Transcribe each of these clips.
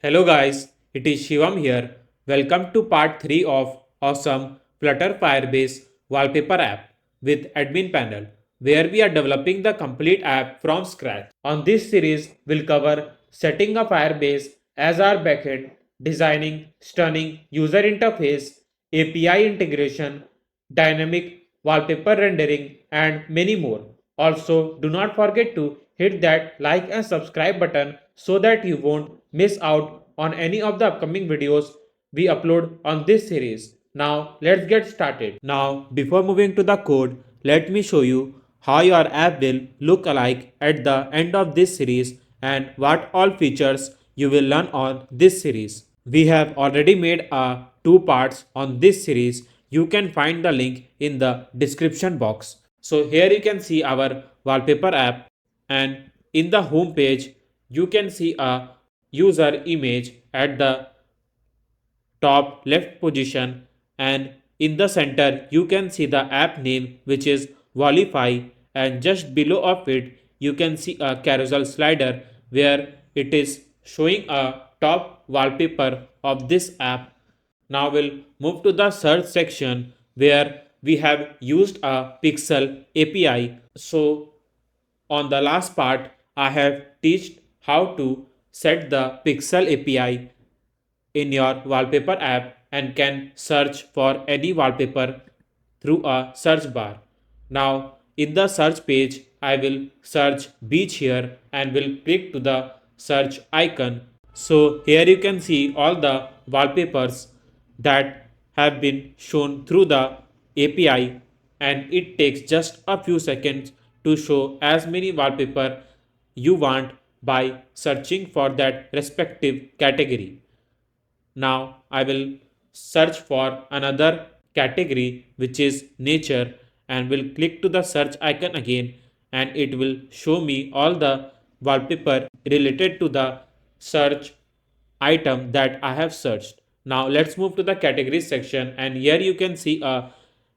Hello guys, it is Shivam here. Welcome to part 3 of awesome Flutter Firebase Wallpaper app with admin panel where we are developing the complete app from scratch. On this series, we'll cover setting up Firebase as our backend, designing stunning user interface, API integration, dynamic wallpaper rendering and many more. Also, do not forget to hit that like and subscribe button so that you won't miss out on any of the upcoming videos we upload on this series. Now, let's get started. Now, before moving to the code, let me show you how your app will look like at the end of this series and what all features you will learn on this series. We have already made two parts on this series. You can find the link in the description box. So here you can see our wallpaper app, and in the home page you can see a user image at the top left position, and in the center you can see the app name, which is Wallify, and just below of it you can see a carousel slider where it is showing a top wallpaper of this app. Now we'll move to the search section where we have used a pexel API. So on the last part I have teached how to set the pexel API in your wallpaper app and can search for any wallpaper through a search bar. Now in the search page I will search beach here and will click to the search icon. So here you can see all the wallpapers that have been shown through the API, and it takes just a few seconds to show as many wallpaper you want by searching for that respective category. Now I will search for another category, which is nature, and will click to the search icon again, and it will show me all the wallpaper related to the search item that I have searched. Now let's move to the categories section, and here you can see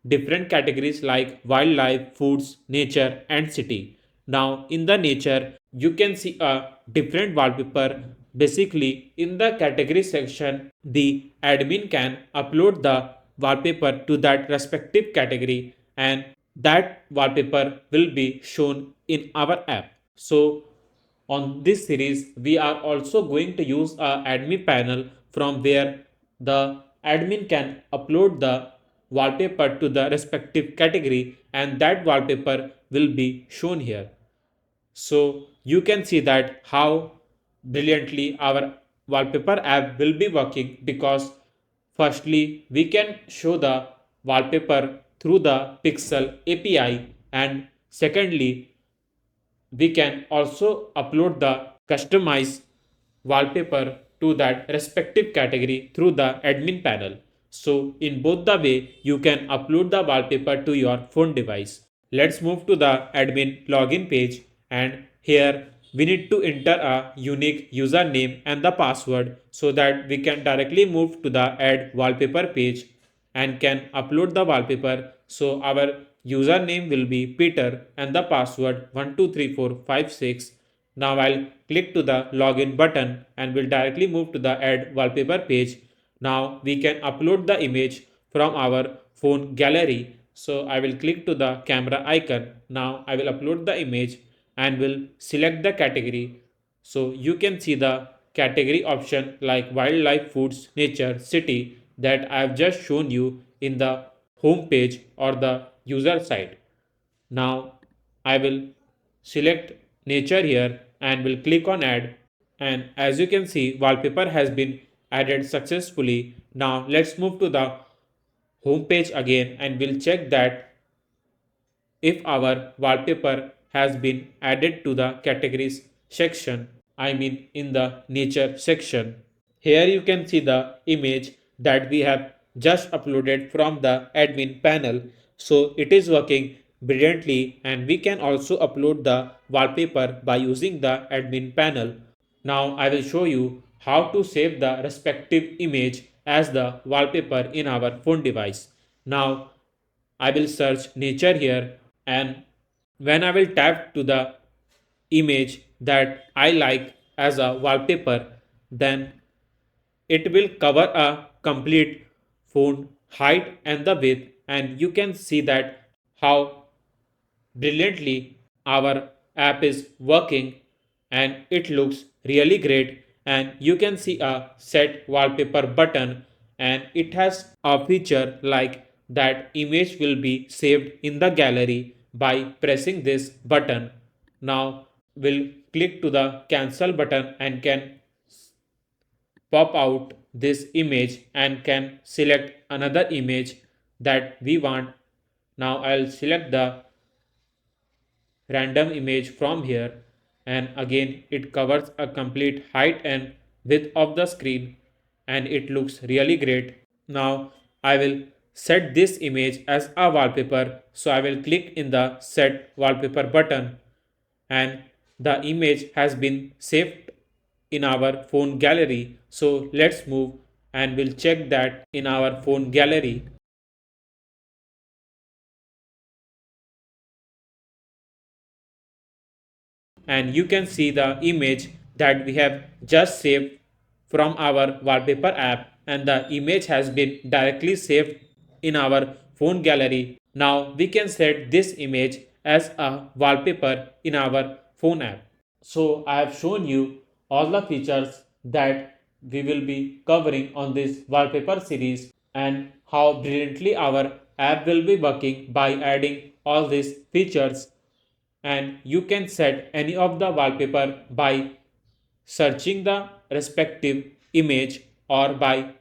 different categories like wildlife, foods, nature and city. Now in the nature you can see a different wallpaper. Basically in the category section the admin can upload the wallpaper to that respective category, and that wallpaper will be shown in our app. So on this series, we are also going to use a admin panel from where the admin can upload the wallpaper to the respective category, and that wallpaper will be shown here. So you can see that how brilliantly our wallpaper app will be working, because firstly we can show the wallpaper through the pexel API, and secondly we can also upload the customized wallpaper to that respective category through the admin panel. So in both the way you can upload the wallpaper to your phone device. Let's move to the admin login page, and here we need to enter a unique username and the password so that we can directly move to the add wallpaper page and can upload the wallpaper. So our username will be Peter and the password 123456. Now I'll click to the login button and will directly move to the add wallpaper page. Now we can upload the image from our phone gallery. So I will click to the camera icon. Now I will upload the image and will select the category. So you can see the category option like wildlife, foods, nature, city that I have just shown you in the home page or the user side. Now I will select nature here and will click on add, and as you can see wallpaper has been added successfully. Now let's move to the home page again and we'll check that if our wallpaper has been added to the categories section, I mean in the nature section. Here you can see the image that we have just uploaded from the admin panel. So it is working brilliantly, and we can also upload the wallpaper by using the admin panel. Now I will show you how to save the respective image as the wallpaper in our phone device. Now I will search nature here, and when I will tap to the image that I like as a wallpaper, then it will cover a complete font height and the width, and you can see that how brilliantly our app is working, and it looks really great. And you can see a set wallpaper button, and it has a feature like that image will be saved in the gallery by pressing this button. Now we'll click to the cancel button and can pop out this image and can select another image that we want. Now I'll select the random image from here, and again it covers a complete height and width of the screen, and it looks really great. Now I will set this image as a wallpaper, so I will click in the set wallpaper button, and the image has been saved in our phone gallery. So let's move and we'll check that in our phone gallery. And you can see the image that we have just saved from our wallpaper app, and the image has been directly saved in our phone gallery. Now we can set this image as a wallpaper in our phone app. So I have shown you all the features that we will be covering on this wallpaper series, and how brilliantly our app will be working by adding all these features. And you can set any of the wallpaper by searching the respective image, or by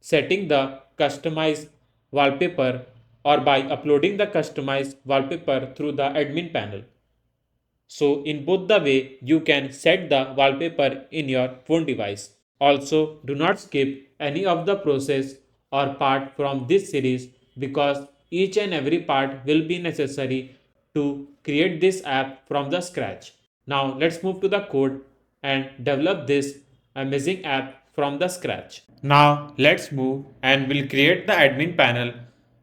setting the customized wallpaper, or by uploading the customized wallpaper through the admin panel. So in both the way you can set the wallpaper in your phone device. Also, do not skip any of the process or part from this series, because each and every part will be necessary to create this app from the scratch. Now let's move to the code and develop this amazing app from the scratch. Now let's move and we'll create the admin panel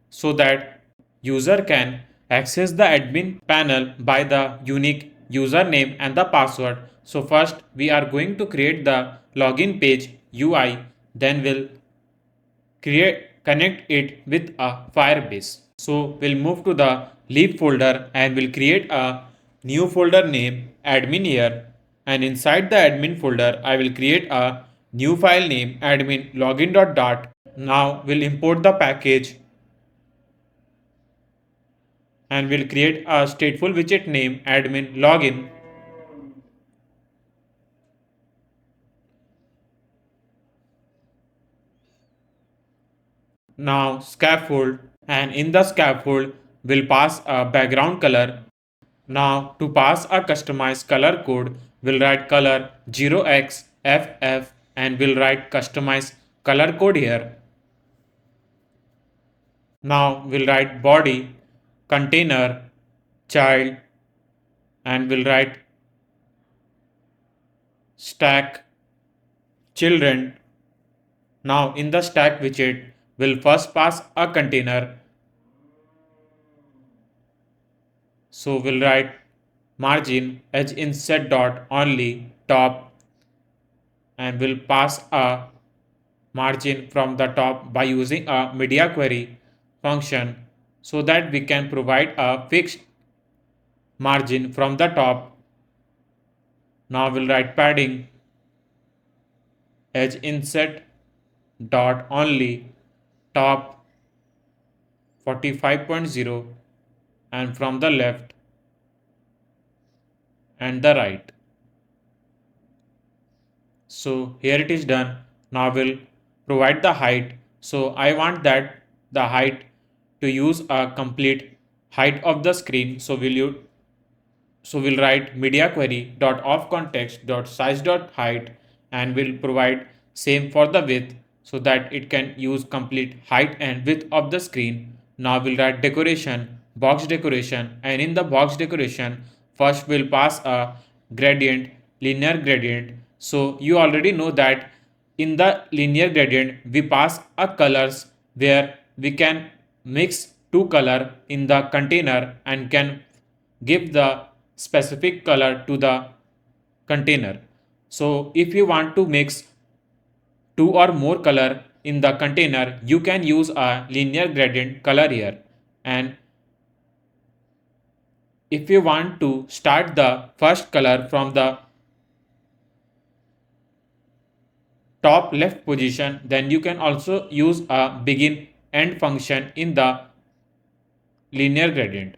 so that user can access the admin panel by the unique username and the password. So first we are going to create the login page UI, then we'll connect it with a Firebase. So we'll move to the leaf folder and we'll create a new folder name admin here, and inside the admin folder I will create a new file name admin login.dart. Now we'll import the package and we'll create a stateful widget name admin login. Now scaffold, and in the scaffold we'll pass a background color. Now to pass a customized color code, we'll write color 0xFF and we'll write customized color code here. Now we'll write body, container, child, and we'll write stack, children. Now in the stack widget, we'll first pass a container. So we'll write margin edge inset dot only top, and we'll pass a margin from the top by using a media query function, so that we can provide a fixed margin from the top. Now we'll write padding edge inset dot only top 45.0, and from the left and the right. So here it is done. Now we'll provide the height. So I want that the height to use a complete height of the screen. So we'll write media query dot of context dot size dot height, and we'll provide same for the width, so that it can use complete height and width of the screen. Now we'll write decoration box decoration, and in the box decoration first we'll pass a gradient linear gradient. So you already know that in the linear gradient we pass a colors, where we can mix two color in the container and can give the specific color to the container. So if you want to mix two or more color in the container, you can use a linear gradient color here. And if you want to start the first color from the top left position, then you can also use a begin end function in the linear gradient.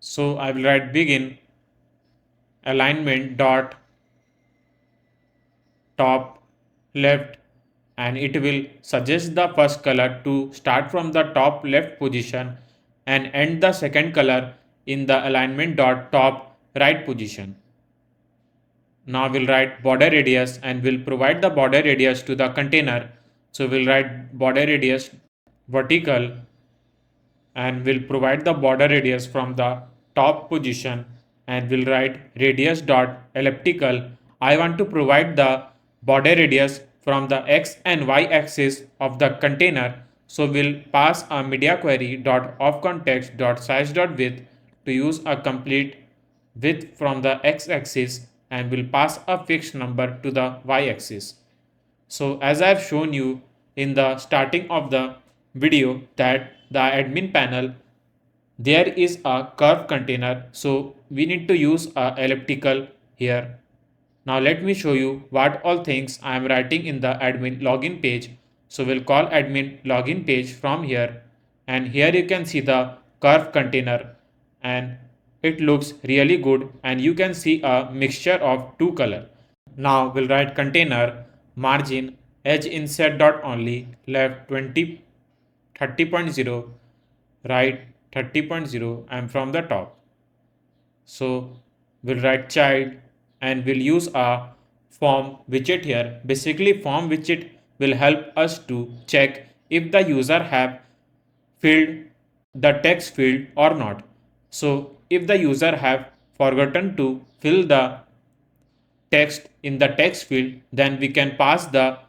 So I will write begin alignment dot top left, and it will suggest the first color to start from the top left position and end the second color in the alignment dot top right position. Now we'll write border radius and we'll provide the border radius to the container. So we'll write border radius vertical and we'll provide the border radius from the top position, and we'll write radius dot elliptical. I want to provide the border radius from the x and y axis of the container. So we'll pass a media query dot of context dot size dot width to use a complete width from the x axis, and we'll pass a fixed number to the y axis. So as I have shown you in the starting of the video that the admin panel, there is a curve container, so we need to use a elliptical here. Now let me show you what all things I am writing in the admin login page. So we'll call admin login page from here, and here you can see the curve container and it looks really good, and you can see a mixture of two color. Now we'll write container margin edge inset dot only left 30.0, right 30.0, and from the top. So we'll write child and we'll use a form widget here. Basically form widget will help us to check if the user have filled the text field or not. So if the user have forgotten to fill the text in the text field, then we can pass the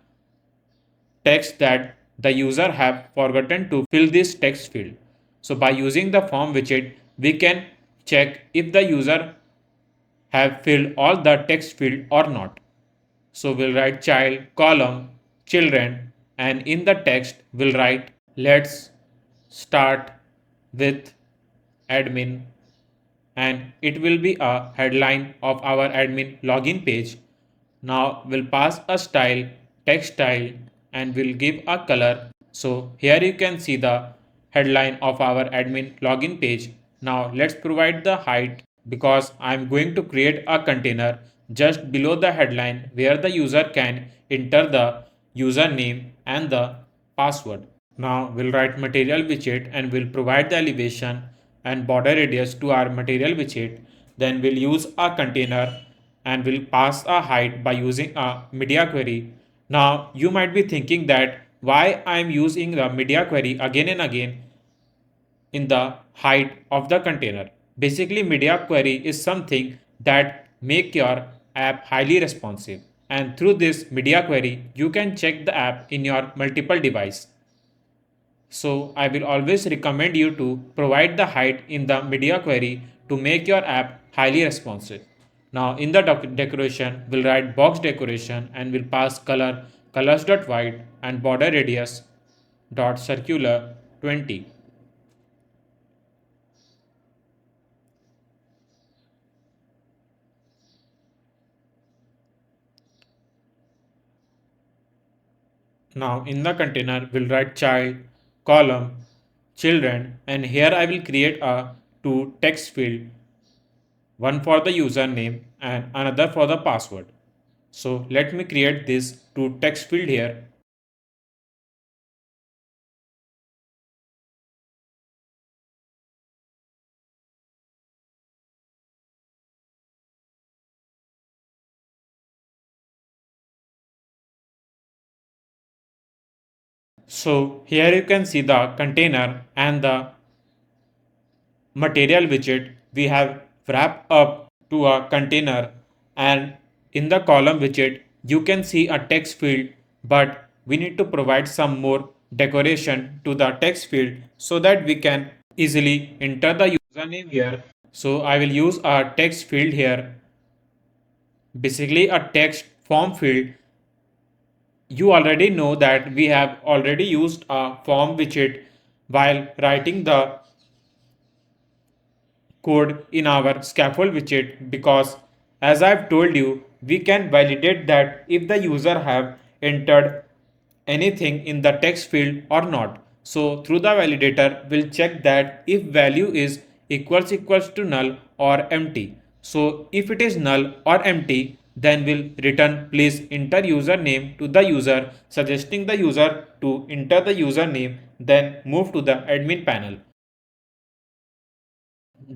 text that the user have forgotten to fill this text field. So by using the form widget, we can check if the user have filled all the text field or not. So we'll write child column children, and in the text we'll write let's start with admin, and it will be a headline of our admin login page. Now we'll pass a style text style and we'll give a color. So here you can see the headline of our admin login page. Now let's provide the height, because I'm going to create a container just below the headline where the user can enter the username and the password. Now we'll write material widget and we'll provide the elevation and border radius to our material widget. Then we'll use a container and we'll pass a height by using a media query. Now you might be thinking that why I'm using the media query again and again in the height of the container. Basically media query is something that make your app highly responsive, and through this media query you can check the app in your multiple device. So I will always recommend you to provide the height in the media query to make your app highly responsive. Now in the decoration, we'll write box decoration and we'll pass color colors.white and border radius dot circular 20. Now in the container, we'll write child column children, and here I will create a two text field, one for the username and another for the password. So let me create this two text field here. So here you can see the container and the material widget we have wrapped up to a container, and In the column widget, you can see a text field, but we need to provide some more decoration to the text field so that we can easily enter the username here. So I will use a text field here, basically a text form field. You already know that we have already used a form widget while writing the code in our scaffold widget, because as I've told you, we can validate that if the user have entered anything in the text field or not. So through the validator, we'll check that if value is equals to null or empty. So if it is null or empty, then we'll return please enter username to the user, suggesting the user to enter the username, then move to the admin panel.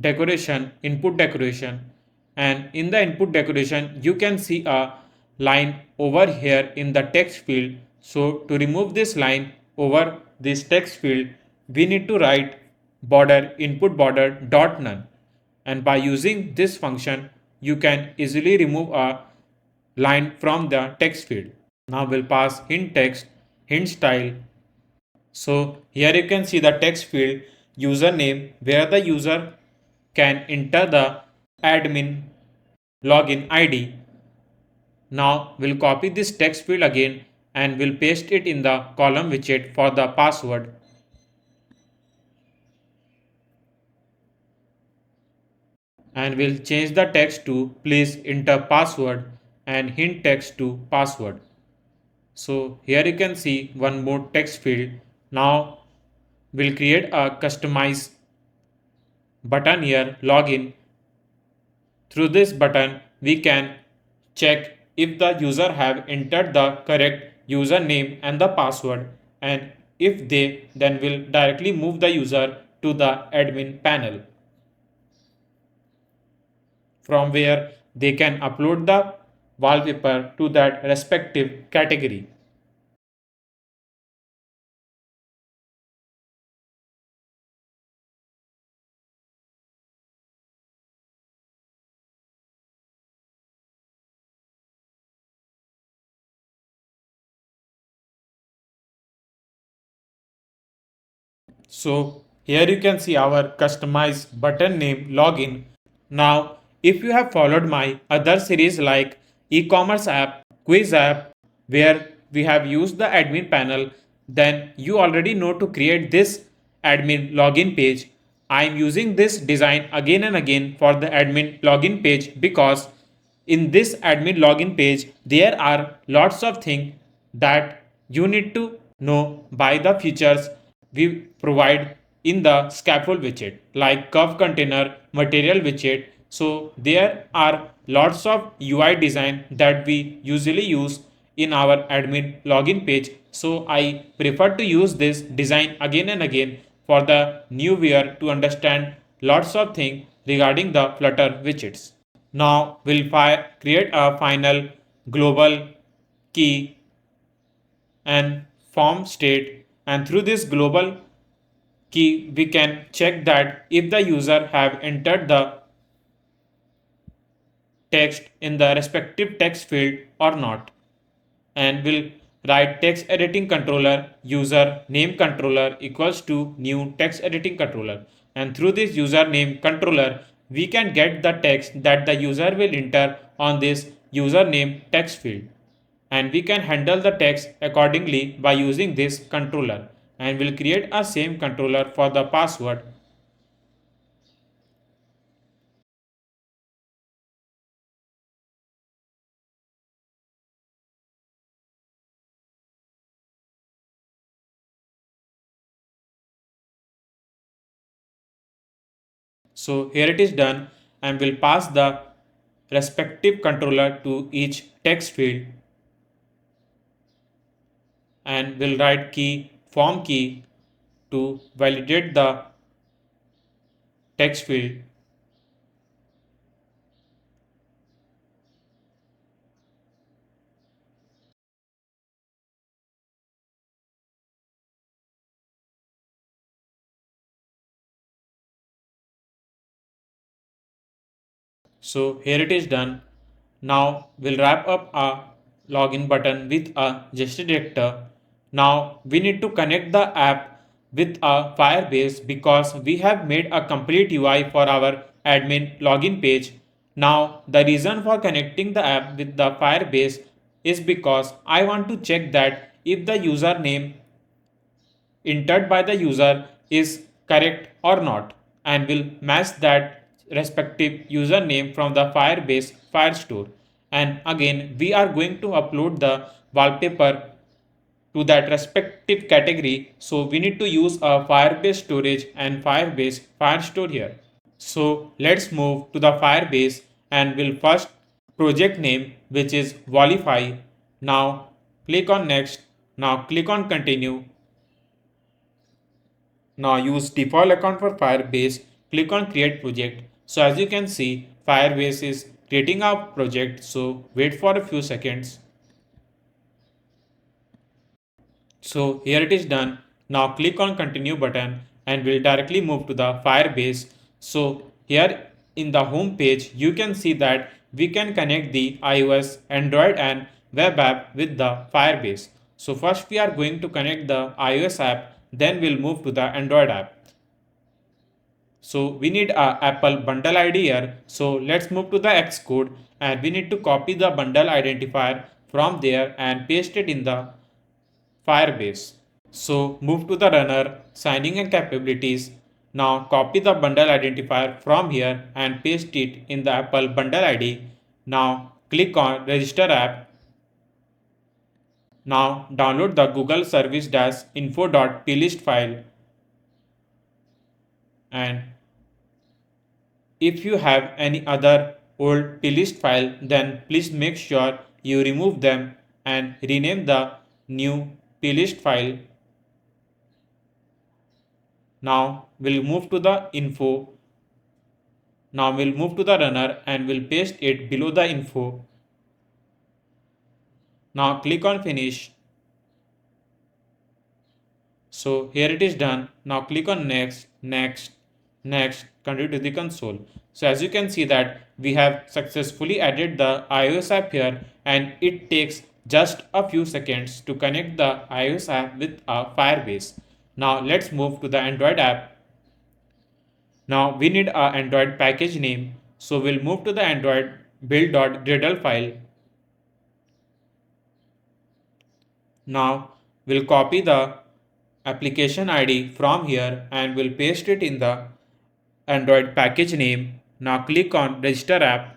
Decoration, input decoration, and in the input decoration you can see a line over here in the text field. So to remove this line over this text field, we need to write border input border dot none, and by using this function you can easily remove a line from the text field. Now we'll pass hint text, hint style. So here you can see the text field username, where the user can enter the admin login ID. Now we'll copy this text field again and we'll paste it in the column widget for the password. And we'll change the text to please enter password and hint text to password. So here you can see one more text field. Now we'll create a customize button here, login. Through this button, we can check if the user have entered the correct username and the password, and if they, then will directly move the user to the admin panel, from where they can upload the wallpaper to that respective category. So here you can see our customized button name login. Now, if you have followed my other series like e-commerce app, quiz app, where we have used the admin panel, then you already know to create this admin login page. I am using this design again and again for the admin login page because in this admin login page there are lots of things that you need to know by the features we provide in the scaffold widget, like curve container, material widget. So there are lots of UI design that we usually use in our admin login page. So I prefer to use this design again and again for the new viewer to understand lots of things regarding the Flutter widgets. Now we'll create a final global key and form state, and through this global key we can check that if the user have entered the text in the respective text field or not, and we'll write text editing controller user name controller equals to new text editing controller, and through this username controller we can get the text that the user will enter on this username text field, and we can handle the text accordingly by using this controller, and we'll create a same controller for the password. So here it is done, and we'll pass the respective controller to each text field, and we'll write key form key to validate the text field. So here it is done. Now we'll wrap up a login button with a gesture director. Now we need to connect the app with a Firebase because we have made a complete UI for our admin login page. Now the reason for connecting the app with the Firebase is because I want to check that if the username entered by the user is correct or not, and will match that respective username from the Firebase Firestore. And again, we are going to upload the wallpaper to that respective category, so we need to use a Firebase storage and Firebase Firestore here. So let's move to the Firebase and we'll first project name, which is Wallify. Now click on next. Now click on continue. Now use default account for Firebase, click on create project. So as you can see, Firebase is creating a project, so wait for a few seconds. So here it is done. Now click on continue button and we'll directly move to the Firebase. So here in the home page, you can see that we can connect the iOS, Android and web app with the Firebase. So first we are going to connect the iOS app, then we'll move to the Android app. So we need a Apple bundle ID here. So let's move to the Xcode and we need to copy the bundle identifier from there and paste it in the Firebase. So move to the runner, signing and capabilities. Now copy the bundle identifier from here and paste it in the Apple bundle ID. Now click on register app. Now download the Google service-info.plist file, and if you have any other old plist file, then please make sure you remove them and rename the new plist file. Now we'll move to the info. Now we'll move to the runner and we'll paste it below the info. Now click on finish. So here it is done. Now click on next, next, next, continue to the console. So as you can see that we have successfully added the iOS app here, and it takes just a few seconds to connect the iOS app with a Firebase. Now let's move to the Android app. Now we need a Android package name. So we'll move to the Android build.gradle file. Now we'll copy the application ID from here and we'll paste it in the Android package name. Now click on register app.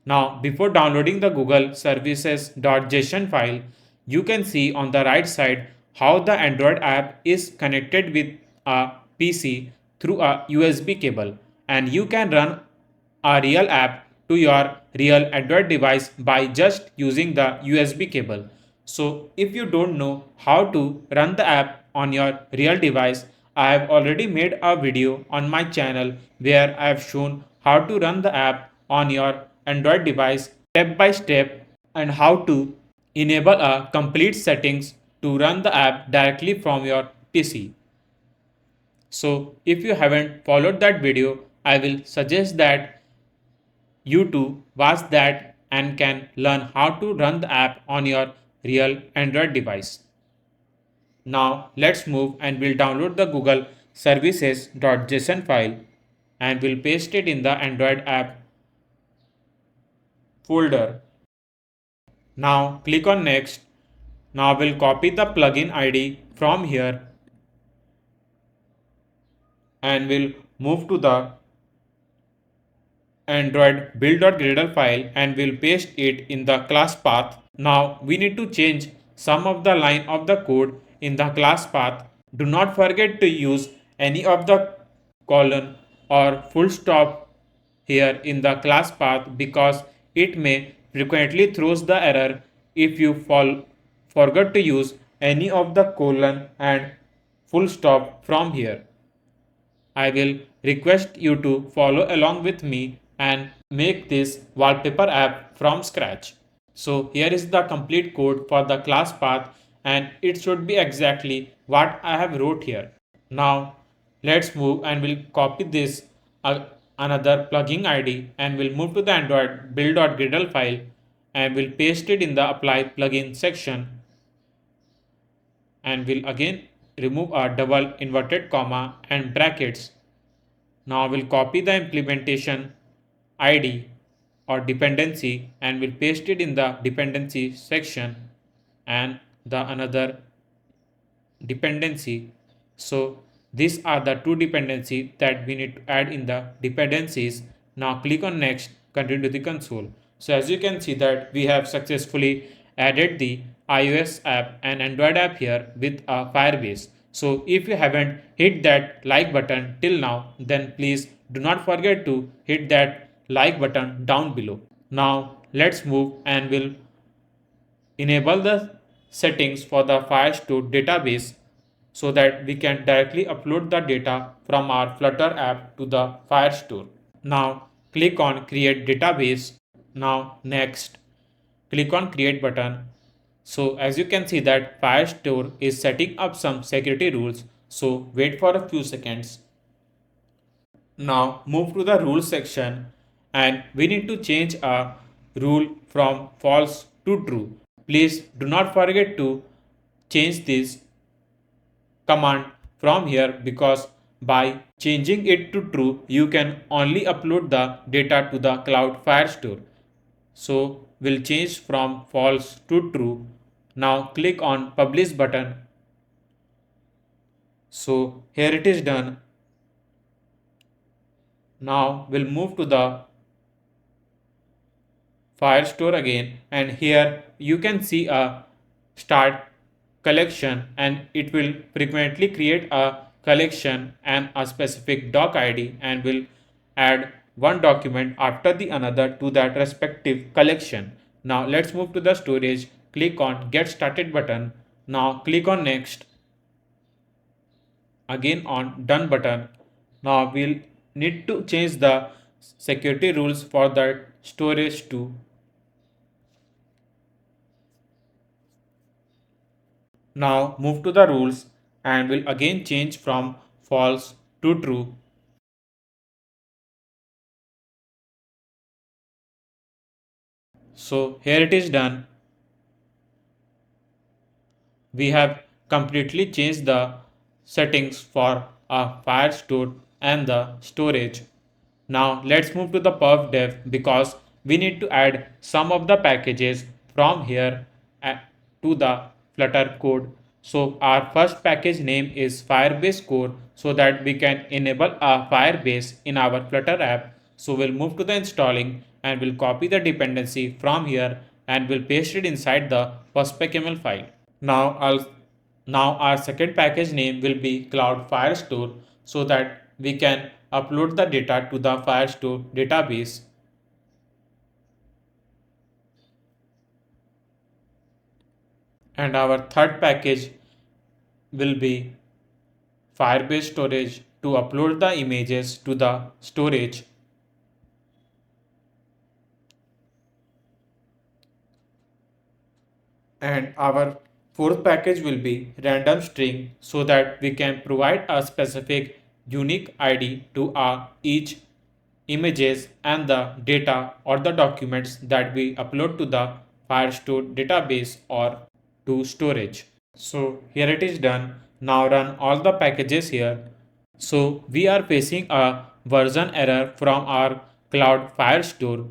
Now before downloading the Google services.json file, you can see on the right side how the Android app is connected with a PC through a USB cable, and you can run a real app to your real Android device by just using the USB cable. So if you don't know how to run the app on your real device, I have already made a video on my channel where I have shown how to run the app on your Android device step by step, and how to enable a complete settings to run the app directly from your PC. So if you haven't followed that video, I will suggest that you too watch that and can learn how to run the app on your real Android device. Now let's move and we'll download the Google services.json file and we'll paste it in the Android app folder. Now click on next. Now we'll copy the plugin ID from here and we'll move to the Android build.gradle file and we'll paste it in the class path. Now we need to change some of the line of the code in the class path. Do not forget to use any of the colon or full stop here in the class path, because it may frequently throws the error if you forget to use any of the colon and full stop from here. I will request you to follow along with me and make this wallpaper app from scratch. So here is the complete code for the class path, and it should be exactly what I have wrote here. Now Let's move and we'll copy this another plugin ID and we'll move to the Android build.gradle file and we'll paste it in the apply plugin section and we'll again remove a double inverted comma and brackets. Now we'll copy the implementation ID or dependency and we'll paste it in the dependency section and the another dependency. So these are the two dependencies that we need to add in the dependencies. Now click on next, continue to the console. So as you can see that we have successfully added the iOS app and Android app here with a Firebase. So if you haven't hit that like button till now, then please do not forget to hit that like button down below. Now let's move and we'll enable the settings for the Firestore database so that we can directly upload the data from our Flutter app to the Firestore. Now click on create database. Now next click on create button. So as you can see that Firestore is setting up some security rules. So wait for a few seconds. Now move to the rules section and we need to change a rule from false to true. Please do not forget to change this command from here because by changing it to true you can only upload the data to the cloud Firestore. So we'll change from false to true. Now click on publish button. So here it is done. Now we'll move to the Firestore again and here you can see a start collection and it will frequently create a collection and a specific doc ID and will add one document after the another to that respective collection. Now let's move to the storage. Click on get started button. Now click on next. Again on done button. Now we'll need to change the security rules for that storage too. Now move to the rules and will again change from false to true. So here it is done. We have completely changed the settings for a Firestore and the storage. Now let's move to the perf dev because we need to add some of the packages from here to the Flutter code. So our first package name is Firebase core so that we can enable a Firebase in our Flutter app. So we'll move to the installing and we'll copy the dependency from here and we'll paste it inside the pub.xml file. Now our second package name will be Cloud Firestore so that we can upload the data to the Firestore database. And our third package will be Firebase storage to upload the images to the storage. And our fourth package will be random string so that we can provide a specific unique ID to our each images and the data or the documents that we upload to the Firestore database or to storage. So here it is done. Now run all the packages here. So we are facing a version error from our cloud Firestore.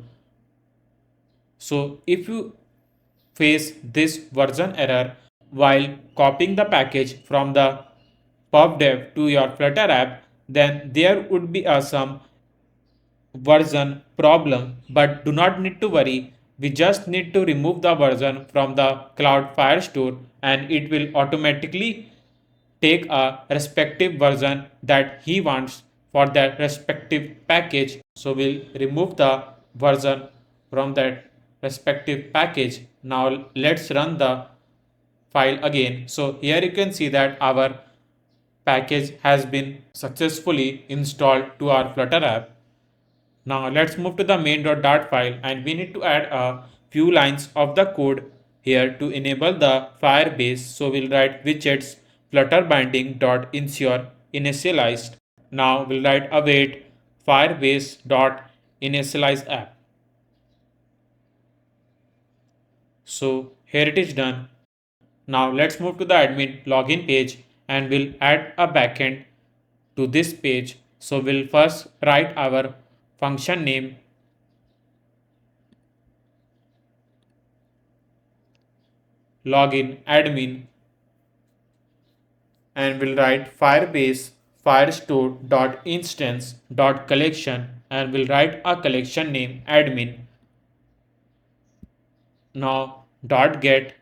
So if you face this version error while copying the package from the pubdev to your Flutter app, then there would be some version problem, but do not need to worry. We just need to remove the version from the cloud Firestore and it will automatically take a respective version that he wants for that respective package. So we'll remove the version from that respective package. Now let's run the file again. So here you can see that our package has been successfully installed to our Flutter app. Now let's move to the main.dart file and we need to add a few lines of the code here to enable the Firebase. So we'll write widgets flutter binding dot ensure initialized Now we'll write await firebase dot initialize app. So here it is done. Now let's move to the admin login page and we'll add a backend to this page. So we'll first write our function name login admin and we'll write firebase firestore.instance.collection and we'll write a collection name admin. Now dot get,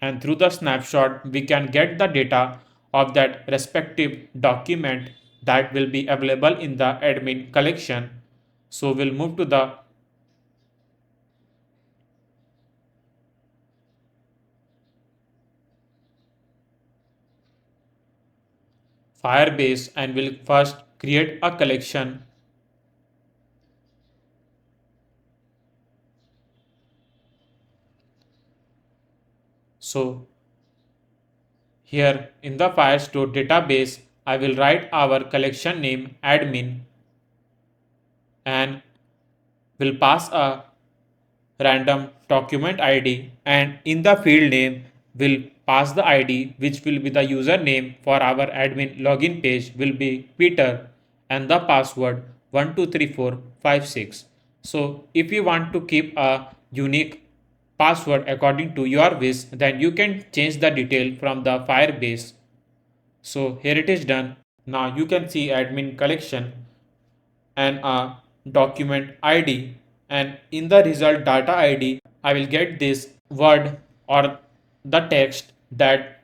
and through the snapshot we can get the data of that respective document that will be available in the admin collection. So we'll move to the Firebase and we'll first create a collection. So here in the Firestore database, I will write our collection name admin and will pass a random document ID, and in the field name will pass the ID which will be the username for our admin login page will be Peter and the password 123456. So if you want to keep a unique password according to your wish, then you can change the detail from the Firebase. So here it is done. Now you can see admin collection and a document ID, and in the result data ID I will get this word or the text that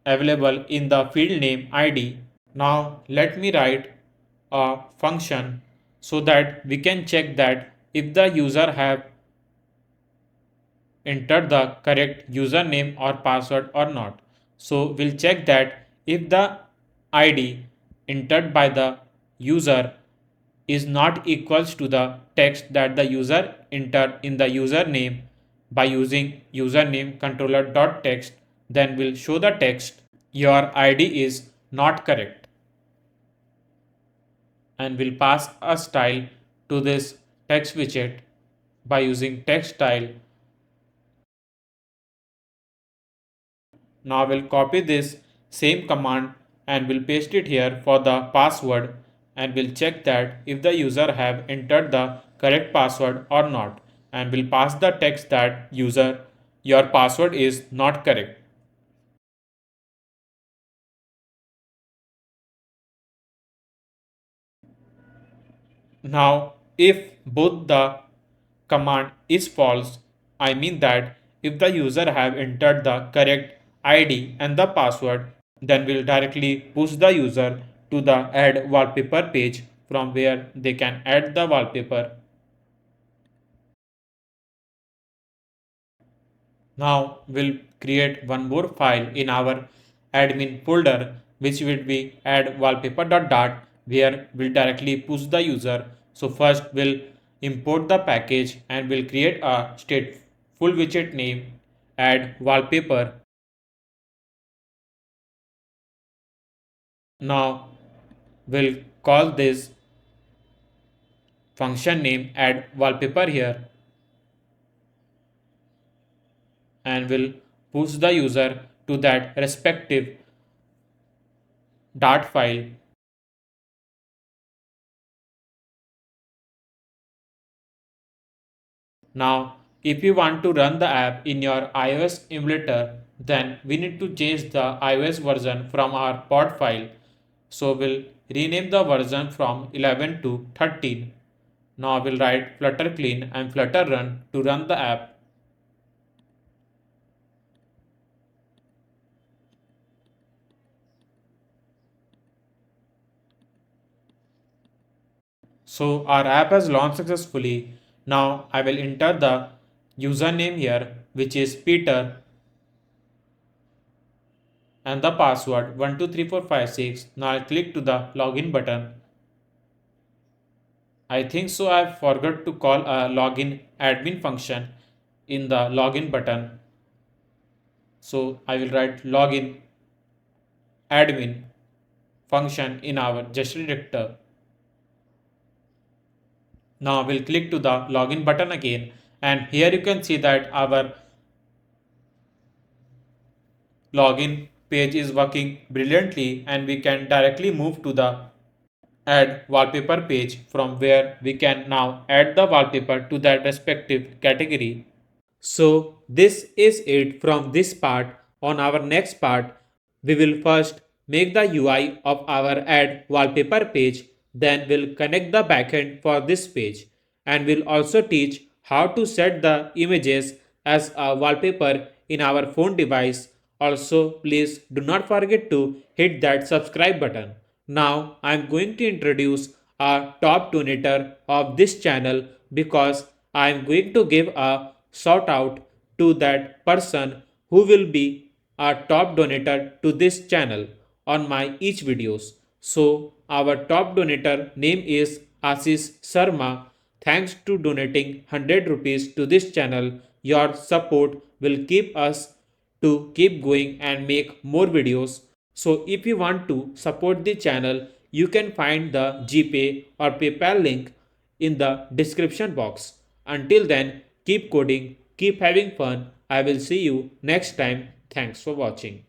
available in the field name ID. Now let me write a function so that we can check that if the user have enter the correct username or password or not. So we'll check that if the ID entered by the user is not equals to the text that the user entered in the username by using username controller.text, then we'll show the text your ID is not correct and we'll pass a style to this text widget by using text style. Now we'll copy this same command and we'll paste it here for the password, and we'll check that if the user have entered the correct password or not, and we'll pass the text that user your password is not correct. Now if both the command is false, I mean that if the user have entered the correct ID and the password, then we'll directly push the user to the add wallpaper page from where they can add the wallpaper. Now we'll create one more file in our admin folder which will be add wallpaper.dart where we'll directly push the user. So first we'll import the package and we'll create a stateful widget name add wallpaper. Now we'll call this function name add wallpaper here and we'll push the user to that respective dart file. Now, if you want to run the app in your iOS emulator, then we need to change the iOS version from our pod file. So we'll rename the version from 11 to 13. Now we'll write flutter clean and flutter run to run the app. So our app has launched successfully. Now I will enter the username here, which is Peter, and the password 123456. Now I'll click to the login button. I think so I forgot to call a login admin function in the login button. So I will write login admin function in our gesture director. Now we'll click to the login button again, and here you can see that our login page is working brilliantly, and we can directly move to the add wallpaper page from where we can now add the wallpaper to that respective category. So this is it from this part. On our next part, we will first make the UI of our add wallpaper page, then we'll connect the backend for this page, and we'll also teach how to set the images as a wallpaper in our phone device. Also, please do not forget to hit that subscribe button. Now, I'm going to introduce a top donator of this channel because I'm going to give a shout out to that person who will be a top donator to this channel on my each videos. So our top donator name is Ashish Sharma. Thanks to donating 100 rupees to this channel. Your support will keep us to keep going and make more videos. So if you want to support the channel, you can find the GPay or PayPal link in the description box. Until then, keep coding, keep having fun. I will see you next time. Thanks for watching.